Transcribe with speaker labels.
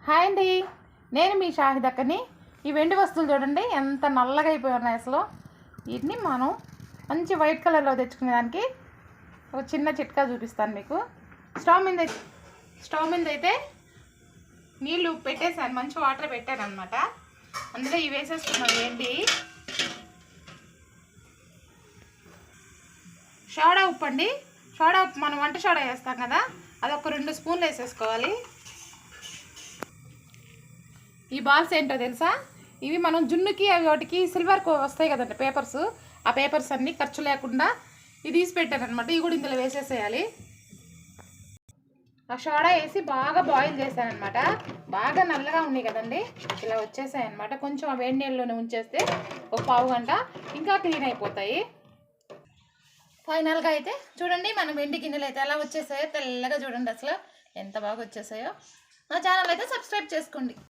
Speaker 1: Hi అండి, నేను మీ షాహిదక్కని. ఈ వెండి వస్తువులు చూడండి ఎంత నల్లగా అయిపోయి ఉన్నాయి అసలు. వీటిని మనం మంచి వైట్ కలర్లో తెచ్చుకునేదానికి ఒక చిన్న చిట్కా చూపిస్తాను మీకు. స్టవ్ మీద అయితే నీళ్ళు పెట్టేసాను, మంచి వాటర్ పెట్టాను అనమాట. అందులో ఇవి వేసేసుకున్నాను. ఏంటి సోడా ఉప్పు అండి. సోడా ఉప్పు మనం వంట సోడా వేస్తాం కదా, అది ఒక 2 స్పూన్లు వేసేసుకోవాలి. ఈ బాల్స్ ఏంటో తెలుసా? ఇవి మనం జున్నుకి అవి వాటికి సిల్వర్ వస్తాయి కదండి పేపర్స్, ఆ పేపర్స్ అన్నీ ఖర్చు లేకుండా ఇది తీసి పెట్టాను అనమాట. ఇవి కూడా ఇందులో వేసేసేయాలి. ఆ సోడా వేసి బాగా బాయిల్ చేశాను అనమాట. బాగా నల్లగా ఉన్నాయి కదండి, ఇలా వచ్చేసాయి అనమాట. కొంచెం ఆ వేడి నీళ్ళలోనే ఉంచేస్తే ఒక పావు గంట ఇంకా క్లీన్ అయిపోతాయి. ఫైనల్గా అయితే చూడండి మన వెండి గిన్నెలు అయితే ఎలా వచ్చేసాయో, తెల్లగా చూడండి అసలు ఎంత బాగా వచ్చేసాయో. నా ఛానల్ అయితే సబ్స్క్రైబ్ చేసుకోండి.